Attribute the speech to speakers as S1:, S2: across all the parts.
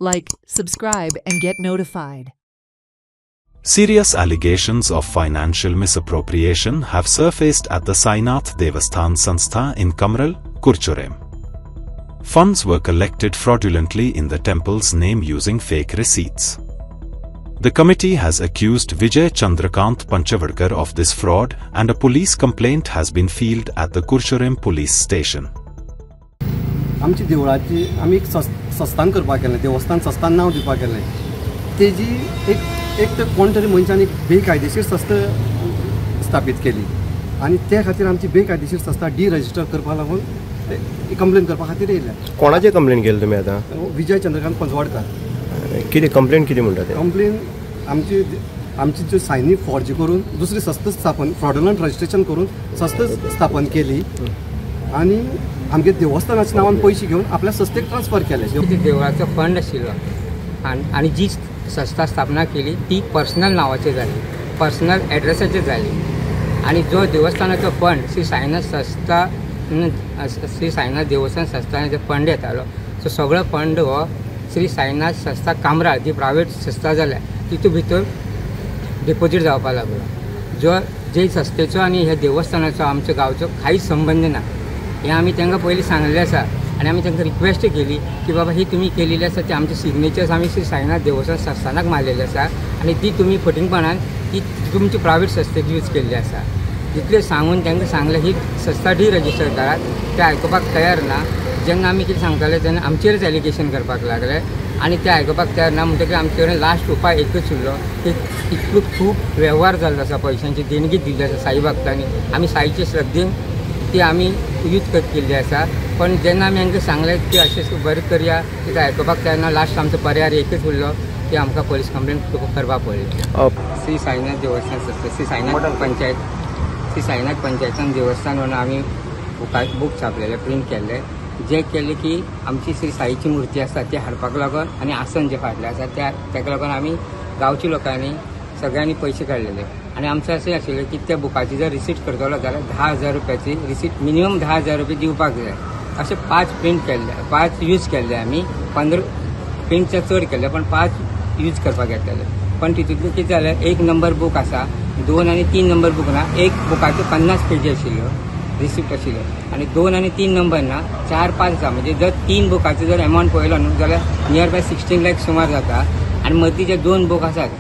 S1: like, subscribe, and get notified.
S2: Serious allegations of financial misappropriation have surfaced at the Sainath Devasthan Sanstha in Kamral, Kurchurem. Funds were collected fraudulently in the temple's name using fake receipts. The committee has accused Vijay Chandrakant Panchavadkar of this fraud, and a police complaint has been filed at the Kurchurem police station.
S3: आमची देवळाची आमी एक संस्थान करपाक केलें, देवस्थान संस्थान नांव दिवपाक केलें. तेजी एक तर कोण तरी मनशान एक बेकायदेशीर संस्था स्थापीत केली आनी त्या खातीर आमची बेकायदेशीर संस्था डिरजिस्टर करपा लागून कंप्लेन करपा खातीर येयल्या.
S4: कोणाची कंप्लेन केली तुमी आतां?
S3: विजय चंद्रकांत पंचवाडकर.
S4: कितें कंप्लेन कितें म्हणटा ते?
S3: कंप्लेन आमची ज्यो सायनी फॉर्जी करून दुसरी संस्था स्थापन फ्रॉडुलंट रजिस्ट्रेशन करून संस्था स्थापन केली आनी आमगे देवस्थानाच्या नांवान पयशे घेवन आपल्या संस्थेक ट्रान्सफर केले.
S5: देवळाचो फंड आशिल्लो आनी जी संस्था स्थापना केली ती पर्सनल नावाचेर जाली, पर्सनल एड्रेसाचेर जाली. आनी जो देवस्थानाचो फंड श्री साईनाथ देवस्थान संस्थानाचो फंड येतालो सो सगळो फंड हो श्री साईनाथ संस्था कामराळ जी प्रायवेट संस्था जाल्या तितून भितर डिपॉझिट जावपाक लागलो. जे संस्थेचो आनी ह्या देवस्थानाचो आमच्या गांवचो कांयच संबंद ना हें आमी तांकां पयलीं सांगलें आसा. आनी आमी तांकां रिक्वेस्ट केली की बाबा ही तुमी केलेली आसा ती आमचे सिग्नेचर्स आमी श्री साईनाथ देवस्थान संस्थानाक मारलेले आसा आनी ती तुमी फटींगपणान ती तुमची प्रायवेट संस्थेक यूज केल्ली आसा. जितले सांगून तांकां सांगलें ही संस्था डिरजिस्टर करात, ते आयकुपाक तयार ना. जेन्ना आमी कितें सांगताले तेन्ना आमचेरच एलिगेशन करपाक लागले आनी ते आयकुपाक तयार ना. म्हणटकीर आमचे कडेन लास्ट उपाय एकच उरलो की इतलो खूब वेव्हार जाल्लो आसा, पयशांची देणगी दिल्ली आसा साई भक्तांनी. आमी साईचे श्रद्धेन ती आमी यूज केल्ली आसा. पण जेन्ना आमी तांकां सांगलें की अशें बरें करया ते आयकुपाक तयार ना. लास्ट आमचो पर्याय एकच उरलो की आमकां पुलीस कंप्लेन करपाक पडली. श्री साईनाथ देवस्थान संस्था श्री साईनाथ पंचायतान देवस्थान म्हणून आमी बूक छापलेले, प्रिंट केल्ले. जे केले की आमची श्री साईची मुर्ती आसा ती हाडपाक लागून आनी आसन जे फाटले आसा ताका लागून आमी गांवच्या लोकांनी सगळ्यांनी पयशे काडलेले. आनी आमचें अशें आशिल्लें की त्या बुकाची जर रिसीट करतलो जाल्यार 10,000 रुपयाची रिसीट मिनिमम 10,000 रुपया दिवपाक जाय. अशें 5 प्रिंट केल्ले, 5 यूज केल्ले आमी. 15 प्रिंटचे चड केल्ले पण 5 यूज करपाक येतले. पण तितूंतलें कितें जालें, 1 नंबर बूक आसा, 2 आनी 3 नंबर बूक ना. 1 बुकाच्यो 50 पेजी आशिल्ल्यो रिसिप्ट आशिल्ल्यो आनी 2 आनी 3 नंबर ना, 4-5 आसा. म्हणजे जर 3 बुकाचो जर एमावंट पळयलो न्हू जाल्यार नियर बाय 16 लाख सुमार जाता. आनी मदीं जे 2 बूक आसात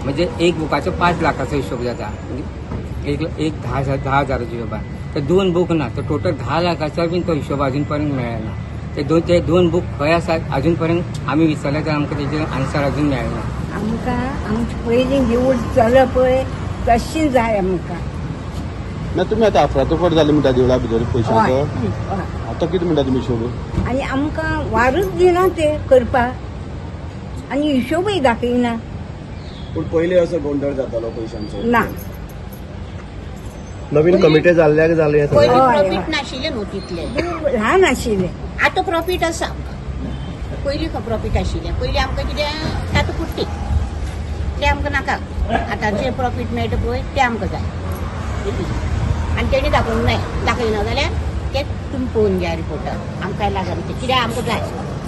S5: म्हणजे 1 बुकाचो 5 लाखाचो हिशोब जाता, म्हणजे एक 10,000 हिशोबान. ते 2 बूक ना, तर टोटल 10 लाखाचो बीन तो हिशोब अजून पर्यंत मेळना. ते दोन बूक खंय आसात अजून पर्यंत आमी विचारले तर आमकां तेजेर आन्सर अजून मेळना.
S6: आमकां आमची पयलीं निवड जाल्या पळय तशी जाय आमकां.
S4: ना तुमी आतां अफरातफर जाली म्हणटा देवळा भितर पयशांचो. आतां कितें म्हणटा तुमी हिशोब?
S6: आनी आमकां वारूच दिना ते करपाक आनी हिशोबय दाखयना.
S4: पूण पयलीं असो गोंधळ जातालो पयशांचो
S6: ना.
S4: नवीन कमिटी जाल्ल्याक जालें.
S7: प्रॉफिट नाशिल्लें न्हू तितलें,
S6: ल्हान आशिल्लें.
S7: आतां प्रॉफिट आसा आमकां. पयलीं प्रॉफिट आशिल्लें. पयलीं आमकां कितें तातूं पुट्टी तें आमकां नाका. आतां जें प्रॉफिट मेळटा पळय तें आमकां जाय. आनी तेणी दाखोवंक जाय. दाखयना जाल्यार तें तुमी पळोवन घ्या रिपोर्टार. आमकां लागना कित्याक आमकां जाय.